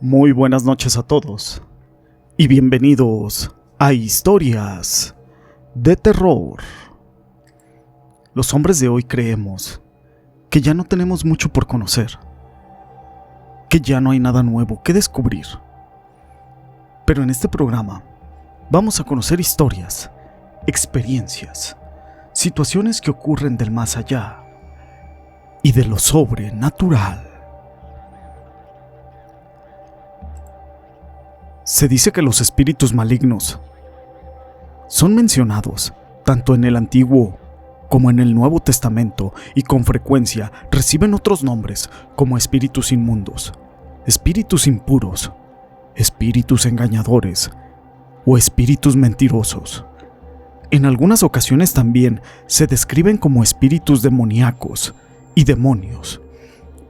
Muy buenas noches a todos y bienvenidos a Historias de Terror. Los hombres de hoy creemos que ya no tenemos mucho por conocer, que ya no hay nada nuevo que descubrir. Pero en este programa vamos a conocer historias, experiencias, situaciones que ocurren del más allá y de lo sobrenatural. Se dice que los espíritus malignos son mencionados tanto en el Antiguo como en el Nuevo Testamento y con frecuencia reciben otros nombres como espíritus inmundos, espíritus impuros, espíritus engañadores o espíritus mentirosos. En algunas ocasiones también se describen como espíritus demoníacos y demonios,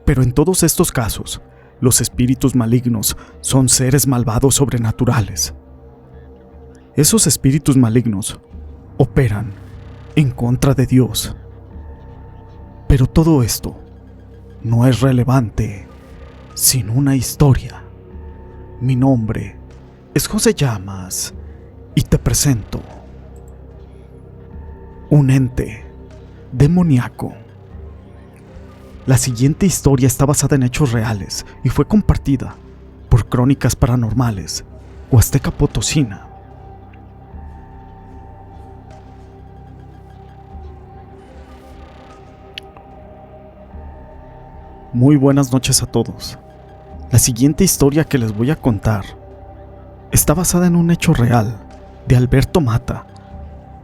pero en todos estos casos, los espíritus malignos son seres malvados sobrenaturales. Esos espíritus malignos operan en contra de Dios. Pero todo esto no es relevante sin una historia. Mi nombre es José Llamas y te presento un ente demoníaco. La siguiente historia está basada en hechos reales y fue compartida por Crónicas Paranormales, Huasteca Potosina. Muy buenas noches a todos. La siguiente historia que les voy a contar está basada en un hecho real de Alberto Mata,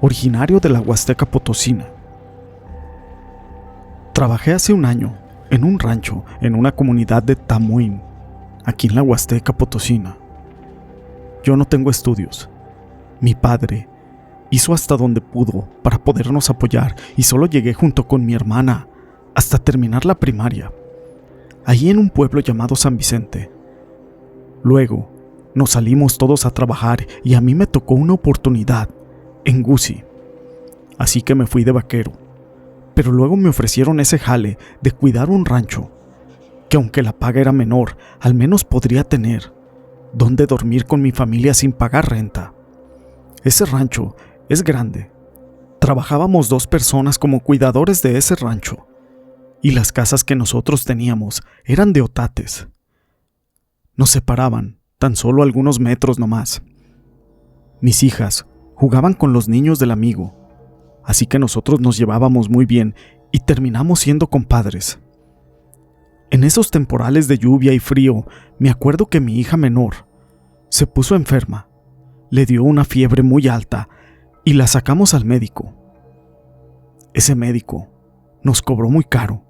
originario de la Huasteca Potosina. Trabajé hace un año en un rancho en una comunidad de Tamuín, aquí en la Huasteca Potosina. Yo no tengo estudios. Mi padre hizo hasta donde pudo para podernos apoyar y solo llegué junto con mi hermana hasta terminar la primaria, allí en un pueblo llamado San Vicente. Luego nos salimos todos a trabajar y a mí me tocó una oportunidad en Gusi, así que me fui de vaquero. Pero luego me ofrecieron ese jale de cuidar un rancho, que aunque la paga era menor, al menos podría tener donde dormir con mi familia sin pagar renta. Ese rancho es grande. Trabajábamos 2 personas como cuidadores de ese rancho, y las casas que nosotros teníamos eran de otates. Nos separaban tan solo algunos metros nomás. Mis hijas jugaban con los niños del amigo, así que nosotros nos llevábamos muy bien y terminamos siendo compadres. En esos temporales de lluvia y frío, me acuerdo que mi hija menor se puso enferma, le dio una fiebre muy alta y la sacamos al médico. Ese médico nos cobró muy caro,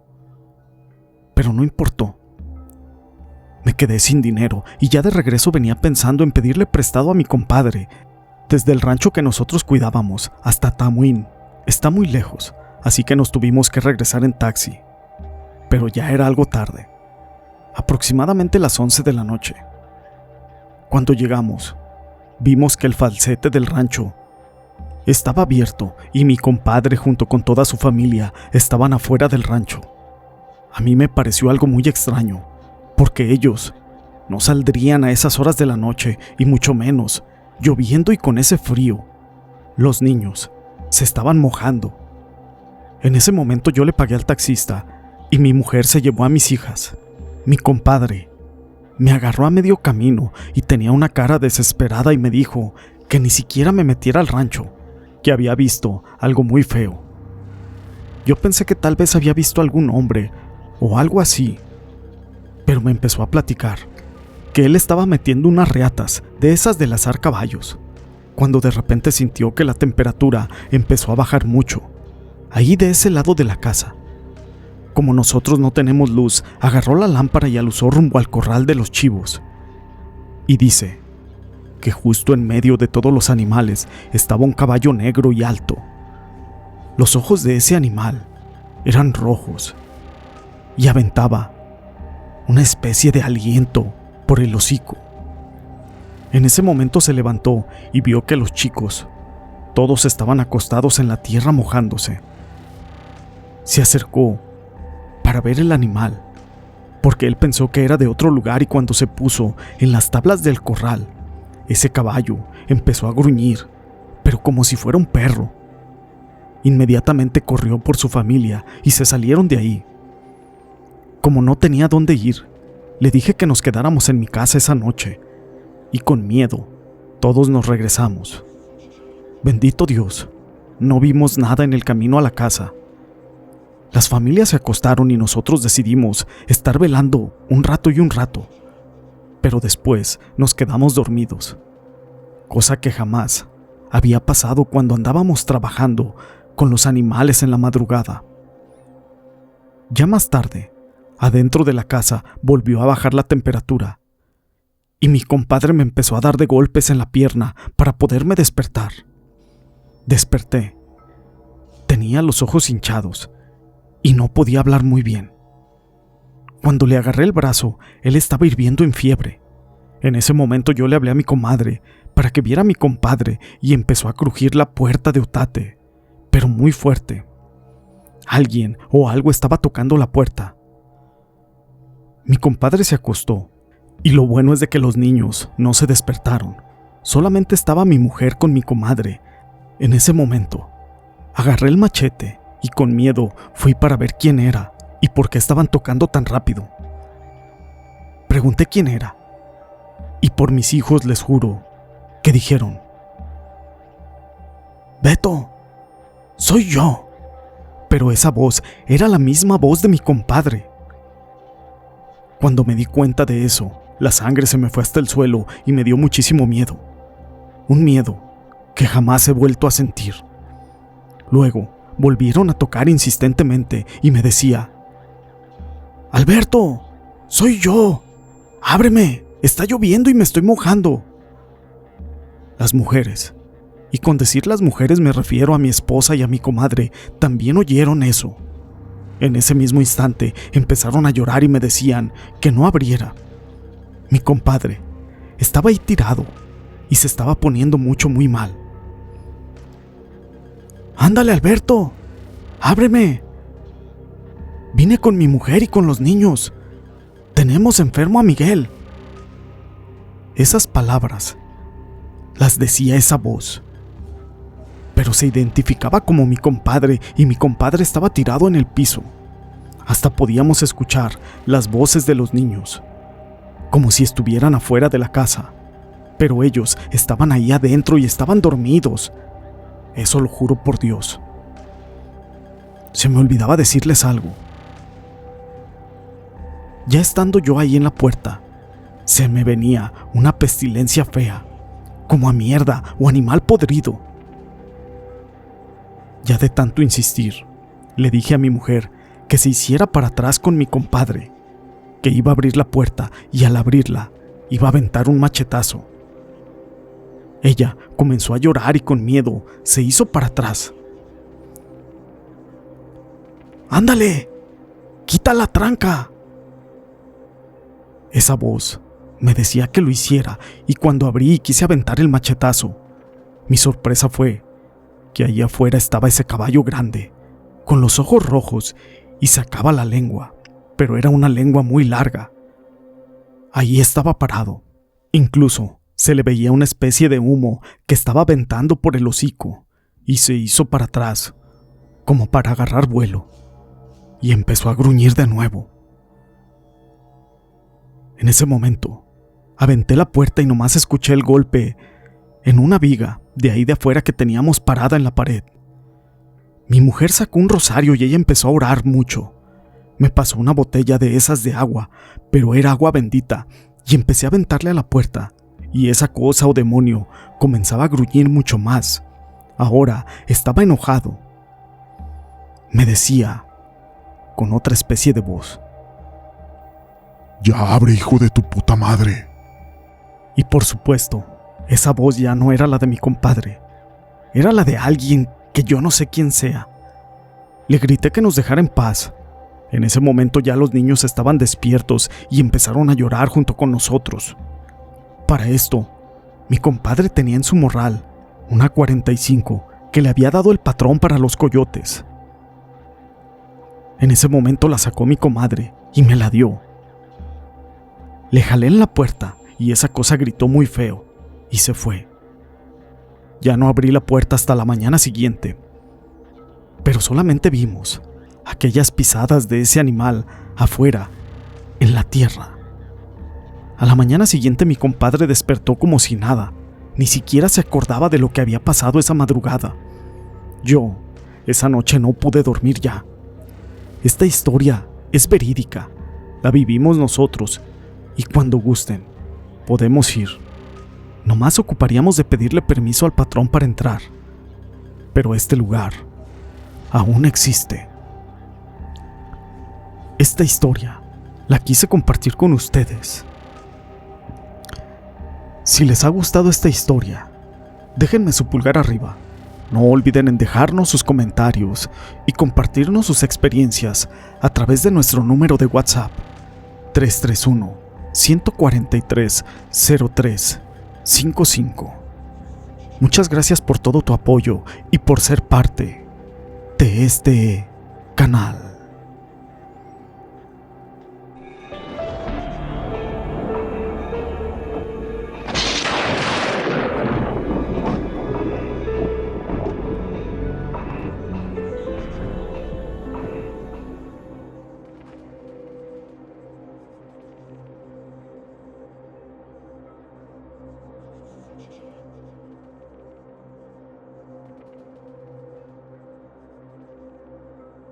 pero no importó. Me quedé sin dinero y ya de regreso venía pensando en pedirle prestado a mi compadre. Desde el rancho que nosotros cuidábamos hasta Tamuín está muy lejos, así que nos tuvimos que regresar en taxi. Pero ya era algo tarde, aproximadamente las 11 de la noche. Cuando llegamos, vimos que el falsete del rancho estaba abierto y mi compadre junto con toda su familia estaban afuera del rancho. A mí me pareció algo muy extraño, porque ellos no saldrían a esas horas de la noche y mucho menos lloviendo y con ese frío. Los niños se estaban mojando. En ese momento yo le pagué al taxista y mi mujer se llevó a mis hijas. Mi compadre me agarró a medio camino y tenía una cara desesperada y me dijo que ni siquiera me metiera al rancho, que había visto algo muy feo. Yo pensé que tal vez había visto algún hombre o algo así, pero me empezó a platicar que él estaba metiendo unas reatas de esas de lazar caballos, cuando de repente sintió que la temperatura empezó a bajar mucho, ahí de ese lado de la casa. Como nosotros no tenemos luz, agarró la lámpara y aluzó rumbo al corral de los chivos. Y dice que justo en medio de todos los animales estaba un caballo negro y alto. Los ojos de ese animal eran rojos y aventaba una especie de aliento por el hocico. En ese momento se levantó y vio que los chicos todos estaban acostados en la tierra mojándose. Se acercó para ver el animal porque él pensó que era de otro lugar y cuando se puso en las tablas del corral, ese caballo empezó a gruñir, pero como si fuera un perro. Inmediatamente corrió por su familia y se salieron de ahí. Como no tenía dónde ir, le dije que nos quedáramos en mi casa esa noche, y con miedo, todos nos regresamos. Bendito Dios, no vimos nada en el camino a la casa. Las familias se acostaron y nosotros decidimos estar velando un rato y un rato, pero después nos quedamos dormidos, cosa que jamás había pasado cuando andábamos trabajando con los animales en la madrugada. Ya más tarde, adentro de la casa volvió a bajar la temperatura y mi compadre me empezó a dar de golpes en la pierna para poderme despertar. Desperté. Tenía los ojos hinchados y no podía hablar muy bien. Cuando le agarré el brazo, él estaba hirviendo en fiebre. En ese momento yo le hablé a mi comadre para que viera a mi compadre y empezó a crujir la puerta de Otate, pero muy fuerte. Alguien o algo estaba tocando la puerta. Mi compadre se acostó, y lo bueno es de que los niños no se despertaron. Solamente estaba mi mujer con mi comadre. En ese momento, agarré el machete y con miedo fui para ver quién era y por qué estaban tocando tan rápido. Pregunté quién era, y por mis hijos les juro que dijeron: «Beto, soy yo». Pero esa voz era la misma voz de mi compadre. Cuando me di cuenta de eso, la sangre se me fue hasta el suelo y me dio muchísimo miedo. Un miedo que jamás he vuelto a sentir. Luego, volvieron a tocar insistentemente y me decía: «Alberto, soy yo. Ábreme, está lloviendo y me estoy mojando». Las mujeres, y con decir las mujeres me refiero a mi esposa y a mi comadre, también oyeron eso. En ese mismo instante empezaron a llorar y me decían que no abriera. Mi compadre estaba ahí tirado y se estaba poniendo muy mal. «Ándale, Alberto, ábreme. Vine con mi mujer y con los niños. Tenemos enfermo a Miguel». Esas palabras las decía esa voz, pero se identificaba como mi compadre y mi compadre estaba tirado en el piso. Hasta podíamos escuchar las voces de los niños, como si estuvieran afuera de la casa, pero ellos estaban ahí adentro y estaban dormidos. Eso lo juro por Dios. Se me olvidaba decirles algo. Ya estando yo ahí en la puerta, se me venía una pestilencia fea, como a mierda o animal podrido. Ya de tanto insistir, le dije a mi mujer que se hiciera para atrás con mi compadre, que iba a abrir la puerta y al abrirla iba a aventar un machetazo. Ella comenzó a llorar y con miedo se hizo para atrás. «¡Ándale! ¡Quita la tranca!». Esa voz me decía que lo hiciera y cuando abrí y quise aventar el machetazo, mi sorpresa fue que allí afuera estaba ese caballo grande, con los ojos rojos y sacaba la lengua, pero era una lengua muy larga. Ahí estaba parado. Incluso se le veía una especie de humo que estaba aventando por el hocico y se hizo para atrás, como para agarrar vuelo, y empezó a gruñir de nuevo. En ese momento, aventé la puerta y nomás escuché el golpe en una viga de ahí de afuera que teníamos parada en la pared. Mi mujer sacó un rosario y ella empezó a orar mucho. Me pasó una botella de esas de agua, pero era agua bendita, y empecé a aventarle a la puerta, y esa cosa o demonio comenzaba a gruñir mucho más. Ahora estaba enojado. Me decía, con otra especie de voz: «Ya abre, hijo de tu puta madre». Y por supuesto, esa voz ya no era la de mi compadre, era la de alguien que yo no sé quién sea. Le grité que nos dejara en paz. En ese momento ya los niños estaban despiertos y empezaron a llorar junto con nosotros. Para esto, mi compadre tenía en su morral una 45 que le había dado el patrón para los coyotes. En ese momento la sacó mi comadre y me la dio, Le jalé en la puerta y esa cosa gritó muy feo y se fue. Ya no abrí la puerta hasta la mañana siguiente, pero solamente vimos aquellas pisadas de ese animal afuera, en la tierra. A la mañana siguiente mi compadre despertó como si nada, ni siquiera se acordaba de lo que había pasado esa madrugada. Yo, esa noche no pude dormir ya. Esta historia es verídica, la vivimos nosotros, y cuando gusten, podemos ir. Nomás ocuparíamos de pedirle permiso al patrón para entrar. Pero este lugar aún existe. Esta historia la quise compartir con ustedes. Si les ha gustado esta historia, déjenme su pulgar arriba. No olviden en dejarnos sus comentarios y compartirnos sus experiencias a través de nuestro número de WhatsApp 331-143-0355. Muchas gracias por todo tu apoyo y por ser parte de este canal.